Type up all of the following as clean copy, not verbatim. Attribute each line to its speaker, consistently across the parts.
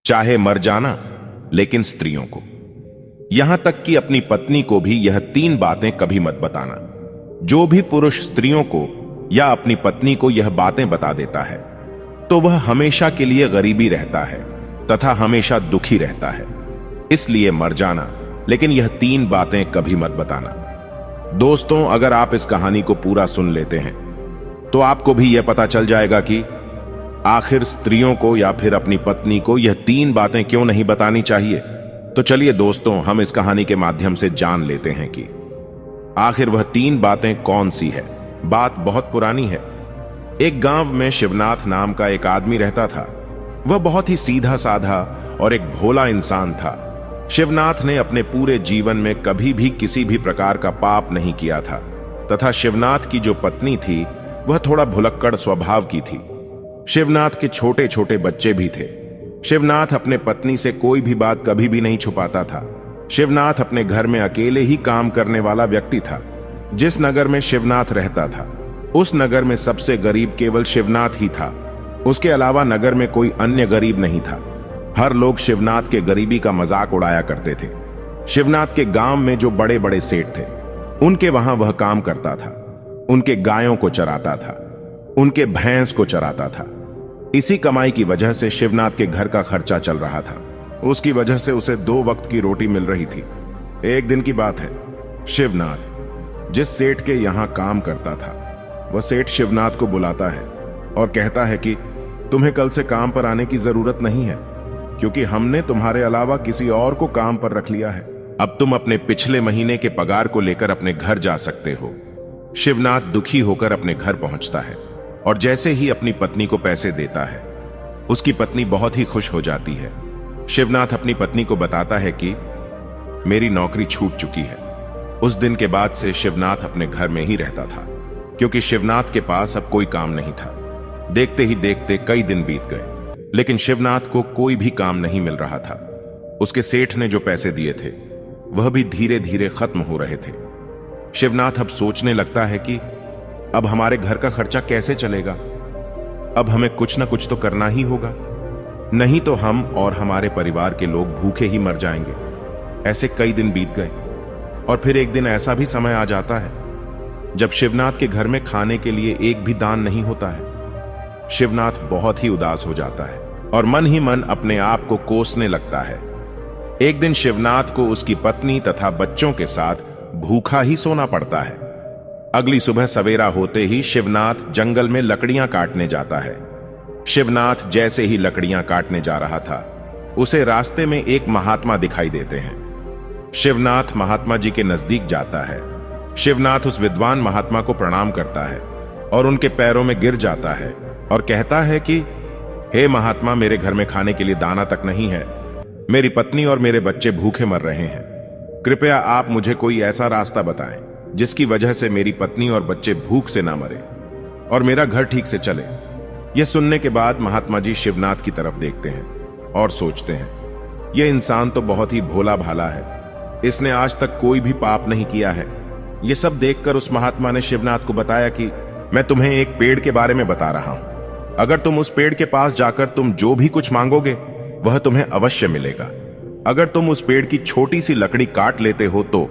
Speaker 1: चाहे मर जाना, लेकिन स्त्रियों को, यहां तक कि अपनी पत्नी को भी यह 3 बातें कभी मत बताना। जो भी पुरुष स्त्रियों को या अपनी पत्नी को यह बातें बता देता है तो वह हमेशा के लिए गरीबी रहता है तथा हमेशा दुखी रहता है। इसलिए मर जाना, लेकिन यह 3 बातें कभी मत बताना। दोस्तों, अगर आप इस कहानी को पूरा सुन लेते हैं तो आपको भी यह पता चल जाएगा कि आखिर स्त्रियों को या फिर अपनी पत्नी को यह 3 बातें क्यों नहीं बतानी चाहिए। तो चलिए दोस्तों, हम इस कहानी के माध्यम से जान लेते हैं कि आखिर वह 3 बातें कौन सी है। बात बहुत पुरानी है। एक गांव में शिवनाथ नाम का एक आदमी रहता था। वह बहुत ही सीधा साधा और एक भोला इंसान था। शिवनाथ ने अपने पूरे जीवन में कभी भी किसी भी प्रकार का पाप नहीं किया था तथा शिवनाथ की जो पत्नी थी वह थोड़ा भुलक्कड़ स्वभाव की थी। शिवनाथ के छोटे छोटे बच्चे भी थे। शिवनाथ अपने पत्नी से कोई भी बात कभी भी नहीं छुपाता था। शिवनाथ अपने घर में अकेले ही काम करने वाला व्यक्ति था। जिस नगर में शिवनाथ रहता था उस नगर में सबसे गरीब केवल शिवनाथ ही था। उसके अलावा नगर में कोई अन्य गरीब नहीं था। हर लोग शिवनाथ के गरीबी का मजाक उड़ाया करते थे। शिवनाथ के गांव में जो बड़े बड़े सेठ थे उनके वहां वह काम करता था। उनके गायों को चराता था, उनके भैंस को चराता था। इसी कमाई की वजह से शिवनाथ के घर का खर्चा चल रहा था। उसकी वजह से उसे 2 वक्त की रोटी मिल रही थी। एक दिन की बात है, शिवनाथ जिस सेठ के यहां काम करता था वह सेठ शिवनाथ को बुलाता है और कहता है कि तुम्हें कल से काम पर आने की जरूरत नहीं है, क्योंकि हमने तुम्हारे अलावा किसी और को काम पर रख लिया है। अब तुम अपने पिछले महीने के पगार को लेकर अपने घर जा सकते हो। शिवनाथ दुखी होकर अपने घर पहुंचता है और जैसे ही अपनी पत्नी को पैसे देता है उसकी पत्नी बहुत ही खुश हो जाती है। शिवनाथ अपनी पत्नी को बताता है कि मेरी नौकरी छूट चुकी है। उस दिन के बाद से शिवनाथ अपने घर में ही रहता था, क्योंकि शिवनाथ के पास अब कोई काम नहीं था। देखते ही देखते कई दिन बीत गए, लेकिन शिवनाथ को कोई भी काम नहीं मिल रहा था। उसके सेठ ने जो पैसे दिए थे वह भी धीरे धीरे खत्म हो रहे थे। शिवनाथ अब सोचने लगता है कि अब हमारे घर का खर्चा कैसे चलेगा। अब हमें कुछ ना कुछ तो करना ही होगा, नहीं तो हम और हमारे परिवार के लोग भूखे ही मर जाएंगे। ऐसे कई दिन बीत गए और फिर एक दिन ऐसा भी समय आ जाता है जब शिवनाथ के घर में खाने के लिए एक भी दान नहीं होता है। शिवनाथ बहुत ही उदास हो जाता है और मन ही मन अपने आप को कोसने लगता है। एक दिन शिवनाथ को उसकी पत्नी तथा बच्चों के साथ भूखा ही सोना पड़ता है। अगली सुबह सवेरा होते ही शिवनाथ जंगल में लकड़ियां काटने जाता है। शिवनाथ जैसे ही लकड़ियां काटने जा रहा था उसे रास्ते में एक महात्मा दिखाई देते हैं। शिवनाथ महात्मा जी के नजदीक जाता है। शिवनाथ उस विद्वान महात्मा को प्रणाम करता है और उनके पैरों में गिर जाता है और कहता है कि हे महात्मा, मेरे घर में खाने के लिए दाना तक नहीं है। मेरी पत्नी और मेरे बच्चे भूखे मर रहे हैं। कृपया आप मुझे कोई ऐसा रास्ता बताएं जिसकी वजह से मेरी पत्नी और बच्चे भूख से ना मरे और मेरा घर ठीक से चले। यह सुनने के बाद महात्मा जी शिवनाथ की तरफ देखते हैं और सोचते हैं, यह इंसान तो बहुत ही भोला भाला है। इसने आज तक कोई भी पाप नहीं किया है। यह सब देखकर उस महात्मा ने शिवनाथ को बताया कि मैं तुम्हें एक पेड़ के बारे में बता रहा हूं। अगर तुम उस पेड़ के पास जाकर तुम जो भी कुछ मांगोगे वह तुम्हें अवश्य मिलेगा। अगर तुम उस पेड़ की छोटी सी लकड़ी काट लेते हो तो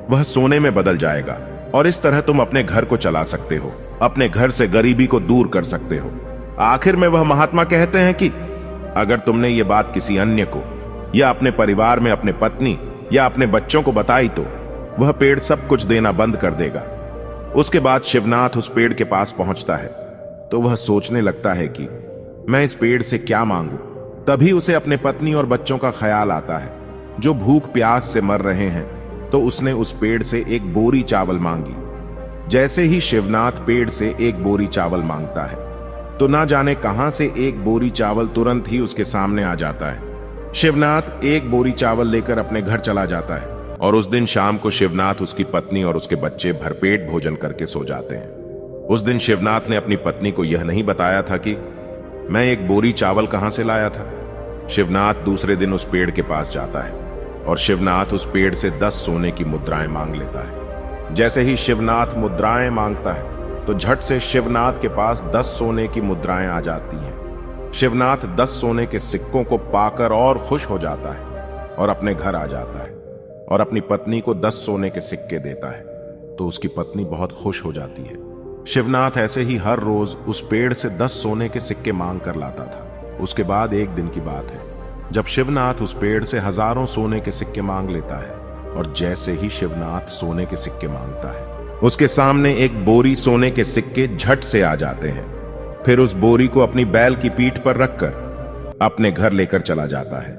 Speaker 1: वह सोने में बदल जाएगा और इस तरह तुम अपने घर को चला सकते हो, अपने घर से गरीबी को दूर कर सकते हो। आखिर में वह महात्मा कहते हैं कि अगर तुमने ये बात किसी अन्य को या अपने परिवार में अपने पत्नी या अपने बच्चों को बताई तो वह पेड़ सब कुछ देना बंद कर देगा। उसके बाद शिवनाथ उस पेड़ के पास पहुंचता है तो वह सोचने लगता है कि मैं इस पेड़ से क्या मांगू। तभी उसे अपने पत्नी और बच्चों का ख्याल आता है जो भूख प्यास से मर रहे हैं। तो उसने उस पेड़ से एक बोरी चावल मांगी। जैसे ही शिवनाथ पेड़ से एक बोरी चावल मांगता है तो ना जाने कहां से एक बोरी चावल तुरंत ही उसके सामने आ जाता है। शिवनाथ एक बोरी चावल लेकर अपने घर चला जाता है और उस दिन शाम को शिवनाथ, उसकी पत्नी और उसके बच्चे भरपेट भोजन करके सो जाते हैं। उस दिन शिवनाथ ने अपनी पत्नी को यह नहीं बताया था कि मैं एक बोरी चावल कहां से लाया था। शिवनाथ दूसरे दिन उस पेड़ के पास जाता है और शिवनाथ उस पेड़ से 10 सोने की मुद्राएं मांग लेता है। जैसे ही शिवनाथ मुद्राएं मांगता है तो झट से शिवनाथ के पास 10 सोने की मुद्राएं आ जाती हैं। शिवनाथ 10 सोने के सिक्कों को पाकर और खुश हो जाता है और अपने घर आ जाता है और अपनी पत्नी को 10 सोने के सिक्के देता है, तो उसकी पत्नी बहुत खुश हो जाती है। शिवनाथ ऐसे ही हर रोज उस पेड़ से 10 सोने के सिक्के मांग कर लाता था। उसके बाद एक दिन की बात है जब शिवनाथ उस पेड़ से हजारों सोने के सिक्के मांग लेता है, और जैसे ही शिवनाथ सोने के सिक्के मांगता है, उसके सामने एक बोरी सोने के सिक्के झट से आ जाते हैं। फिर उस बोरी को अपनी बैल की पीठ पर रखकर अपने घर लेकर चला जाता है।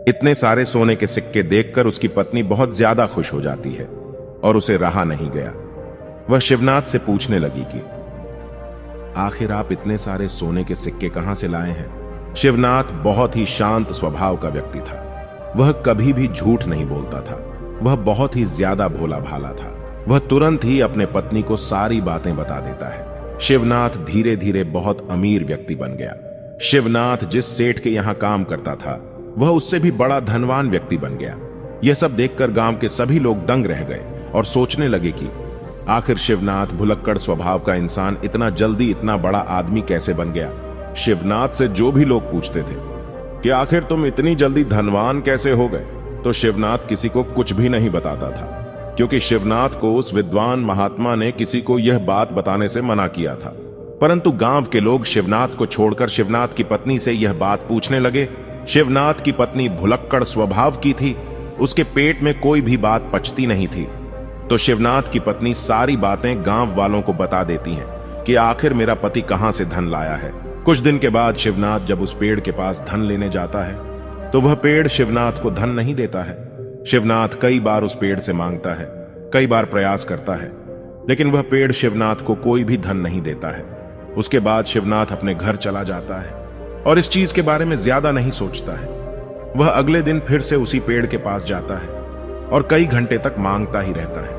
Speaker 1: इतने सारे सोने के सिक्के देखकर उसकी पत्नी बहुत ज्यादा खुश हो जाती है और उसे रहा नहीं गया। वह शिवनाथ से पूछने लगी कि आखिर आप इतने सारे सोने के सिक्के कहां से लाए हैं? शिवनाथ बहुत ही शांत स्वभाव का व्यक्ति था। वह कभी भी झूठ नहीं बोलता था। वह बहुत ही ज्यादा भोला भाला था। वह तुरंत ही अपने पत्नी को सारी बातें बता देता है। शिवनाथ धीरे धीरे बहुत अमीर व्यक्ति बन गया। शिवनाथ जिस सेठ के यहां काम करता था, वह उससे भी बड़ा धनवान व्यक्ति बन गया। यह सब देखकर गांव के सभी लोग दंग रह गए और सोचने लगे कि आखिर शिवनाथ भुलक्कड़ स्वभाव का इंसान इतना जल्दी इतना बड़ा आदमी कैसे बन गया। शिवनाथ से जो भी लोग पूछते थे कि आखिर तुम इतनी जल्दी धनवान कैसे हो गए, तो शिवनाथ किसी को कुछ भी नहीं बताता था, क्योंकि शिवनाथ को उस विद्वान महात्मा ने किसी को यह बात बताने से मना किया था। परंतु गांव के लोग शिवनाथ को छोड़कर शिवनाथ की पत्नी से यह बात पूछने लगे। शिवनाथ की पत्नी भुलक्कड़ स्वभाव की थी। उसके पेट में कोई भी बात पचती नहीं थी, तो शिवनाथ की पत्नी सारी बातें गांव वालों को बता देती हैं कि आखिर मेरा पति कहां से धन लाया है। कुछ दिन के बाद शिवनाथ जब उस पेड़ के पास धन लेने जाता है, तो वह पेड़ शिवनाथ को धन नहीं देता है। शिवनाथ कई बार उस पेड़ से मांगता है, कई बार प्रयास करता है, लेकिन वह पेड़ शिवनाथ को कोई भी धन नहीं देता है। उसके बाद शिवनाथ अपने घर चला जाता है और इस चीज के बारे में ज्यादा नहीं सोचता है। वह अगले दिन फिर से उसी पेड़ के पास जाता है और कई घंटे तक मांगता ही रहता है,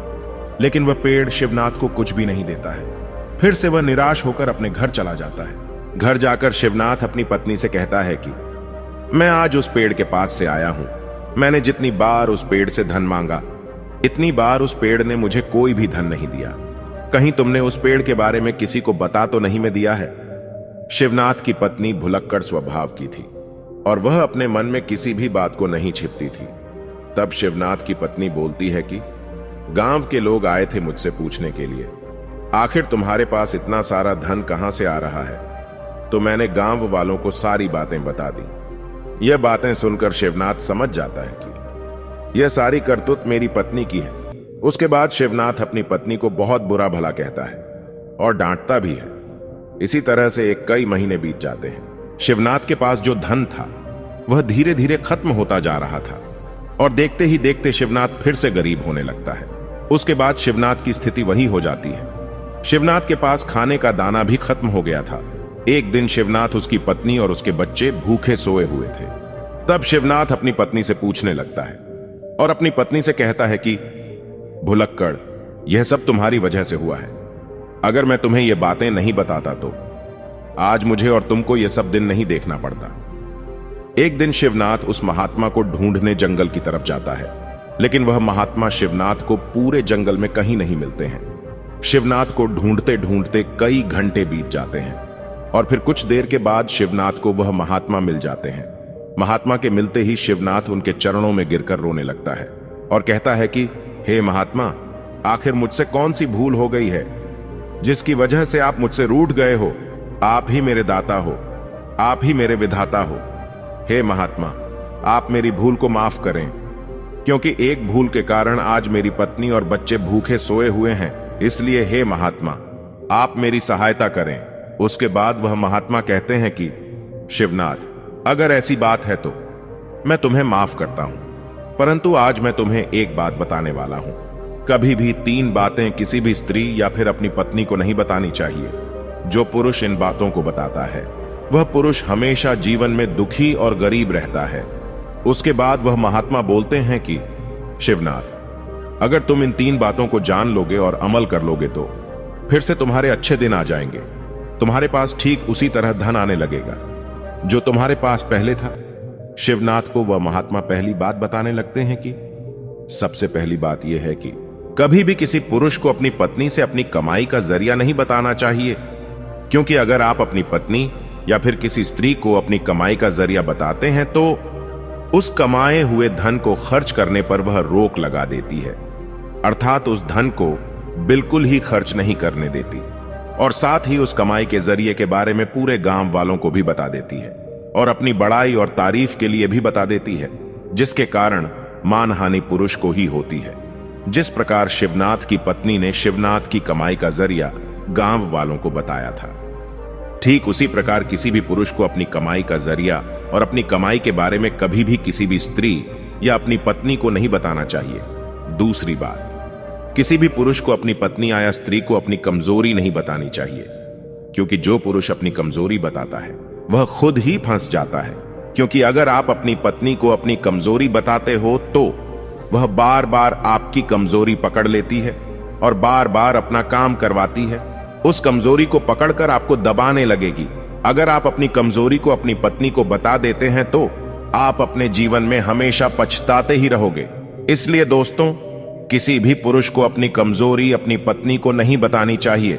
Speaker 1: लेकिन वह पेड़ शिवनाथ को कुछ भी नहीं देता है। फिर से वह निराश होकर अपने घर चला जाता है। घर जाकर शिवनाथ अपनी पत्नी से कहता है कि मैं आज उस पेड़ के पास से आया हूं। मैंने जितनी बार उस पेड़ से धन मांगा, इतनी बार उस पेड़ ने मुझे कोई भी धन नहीं दिया। कहीं तुमने उस पेड़ के बारे में किसी को बता तो नहीं में दिया है? शिवनाथ की पत्नी भुलक्कड़ स्वभाव की थी और वह अपने मन में किसी भी बात को नहीं छिपती थी। तब शिवनाथ की पत्नी बोलती है कि गांव के लोग आए थे मुझसे पूछने के लिए, आखिर तुम्हारे पास इतना सारा धन कहां से आ रहा है? तो मैंने गांव वालों को सारी बातें बता दी। यह बातें सुनकर शिवनाथ समझ जाता है कि यह सारी करतूत मेरी पत्नी की है। उसके बाद शिवनाथ अपनी पत्नी को बहुत बुरा भला कहता है और डांटता भी है। इसी तरह से कई महीने बीत जाते हैं। शिवनाथ के पास जो धन था वह धीरे धीरे खत्म होता जा रहा था और देखते ही देखते शिवनाथ फिर से गरीब होने लगता है। उसके बाद शिवनाथ की स्थिति वही हो जाती है। शिवनाथ के पास खाने का दाना भी खत्म हो गया था। एक दिन शिवनाथ, उसकी पत्नी और उसके बच्चे भूखे सोए हुए थे। तब शिवनाथ अपनी पत्नी से पूछने लगता है और अपनी पत्नी से कहता है कि भुलक्कड़, यह सब तुम्हारी वजह से हुआ है। अगर मैं तुम्हें यह बातें नहीं बताता तो आज मुझे और तुमको यह सब दिन नहीं देखना पड़ता। एक दिन शिवनाथ उस महात्मा को ढूंढने जंगल की तरफ जाता है, लेकिन वह महात्मा शिवनाथ को पूरे जंगल में कहीं नहीं मिलते हैं। शिवनाथ को ढूंढते ढूंढते कई घंटे बीत जाते हैं और फिर कुछ देर के बाद शिवनाथ को वह महात्मा मिल जाते हैं। महात्मा के मिलते ही शिवनाथ उनके चरणों में गिरकर रोने लगता है और कहता है कि हे महात्मा, आखिर मुझसे कौन सी भूल हो गई है जिसकी वजह से आप मुझसे रूठ गए हो? आप ही मेरे दाता हो, आप ही मेरे विधाता हो। हे महात्मा, आप मेरी भूल को माफ करें, क्योंकि एक भूल के कारण आज मेरी पत्नी और बच्चे भूखे सोए हुए हैं। इसलिए हे महात्मा, आप मेरी सहायता करें। उसके बाद वह महात्मा कहते हैं कि शिवनाथ, अगर ऐसी बात है तो मैं तुम्हें माफ करता हूं, परंतु आज मैं तुम्हें एक बात बताने वाला हूं। कभी भी 3 बातें किसी भी स्त्री या फिर अपनी पत्नी को नहीं बतानी चाहिए। जो पुरुष इन बातों को बताता है वह पुरुष हमेशा जीवन में दुखी और गरीब रहता है। उसके बाद वह महात्मा बोलते हैं कि शिवनाथ, अगर तुम इन 3 बातों को जान लोगे और अमल कर लोगे तो फिर से तुम्हारे अच्छे दिन आ जाएंगे। तुम्हारे पास ठीक उसी तरह धन आने लगेगा जो तुम्हारे पास पहले था। शिवनाथ को वह महात्मा पहली बात बताने लगते हैं कि सबसे पहली बात यह है कि कभी भी किसी पुरुष को अपनी पत्नी से अपनी कमाई का जरिया नहीं बताना चाहिए, क्योंकि अगर आप अपनी पत्नी या फिर किसी स्त्री को अपनी कमाई का जरिया बताते हैं तो उस कमाए हुए धन को खर्च करने पर वह रोक लगा देती है, अर्थात उस धन को बिल्कुल ही खर्च नहीं करने देती और साथ ही उस कमाई के जरिए के बारे में पूरे गांव वालों को भी बता देती है और अपनी बड़ाई और तारीफ के लिए भी बता देती है, जिसके कारण मानहानि पुरुष को ही होती है। जिस प्रकार शिवनाथ की पत्नी ने शिवनाथ की कमाई का जरिया गांव वालों को बताया था, ठीक उसी प्रकार किसी भी पुरुष को अपनी कमाई का जरिया और अपनी कमाई के बारे में कभी भी किसी भी स्त्री या अपनी पत्नी को नहीं बताना चाहिए। दूसरी बात, किसी भी पुरुष को अपनी पत्नी या स्त्री को अपनी कमजोरी नहीं बतानी चाहिए, क्योंकि जो पुरुष अपनी कमजोरी बताता है वह खुद ही फंस जाता है। क्योंकि अगर आप अपनी पत्नी को अपनी कमजोरी बताते हो तो वह बार बार आपकी कमजोरी पकड़ लेती है और बार बार अपना काम करवाती है, उस कमजोरी को पकड़कर आपको दबाने लगेगी। अगर आप अपनी कमजोरी को अपनी पत्नी को बता देते हैं तो आप अपने जीवन में हमेशा पछताते ही रहोगे। इसलिए दोस्तों, किसी भी पुरुष को अपनी कमजोरी अपनी पत्नी को नहीं बतानी चाहिए।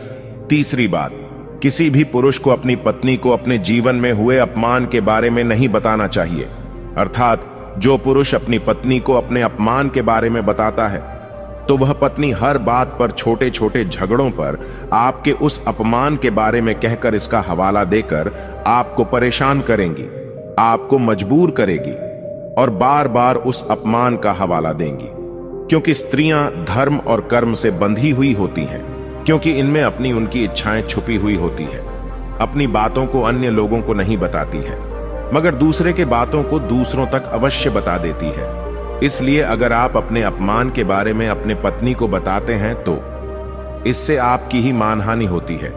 Speaker 1: तीसरी बात, किसी भी पुरुष को अपनी पत्नी को अपने जीवन में हुए अपमान के बारे में नहीं बताना चाहिए, अर्थात जो पुरुष अपनी पत्नी को अपने अपमान के बारे में बताता है तो वह पत्नी हर बात पर, छोटे छोटे झगड़ों पर आपके उस अपमान के बारे में कहकर इसका हवाला देकर आपको परेशान करेंगी, आपको मजबूर करेगी और बार बार उस अपमान का हवाला देंगी। क्योंकि स्त्रियां धर्म और कर्म से बंधी हुई होती हैं, क्योंकि इनमें अपनी उनकी इच्छाएं छुपी हुई होती है, अपनी बातों को अन्य लोगों को नहीं बताती है, मगर दूसरे के बातों को दूसरों तक अवश्य बता देती है। इसलिए अगर आप अपने अपमान के बारे में अपने पत्नी को बताते हैं तो इससे आपकी ही मानहानि होती है।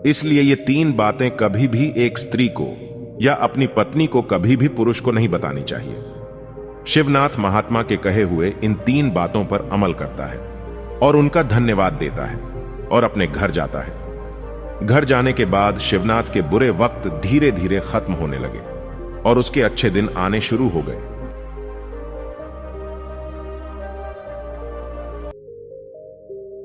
Speaker 1: इसलिए ये 3 बातें कभी भी एक स्त्री को या अपनी पत्नी को कभी भी पुरुष को नहीं बतानी चाहिए। शिवनाथ महात्मा के कहे हुए इन 3 बातों पर अमल करता है और उनका धन्यवाद देता है और अपने घर जाता है। घर जाने के बाद शिवनाथ के बुरे वक्त धीरे धीरे खत्म होने लगे और उसके अच्छे दिन आने शुरू हो गए।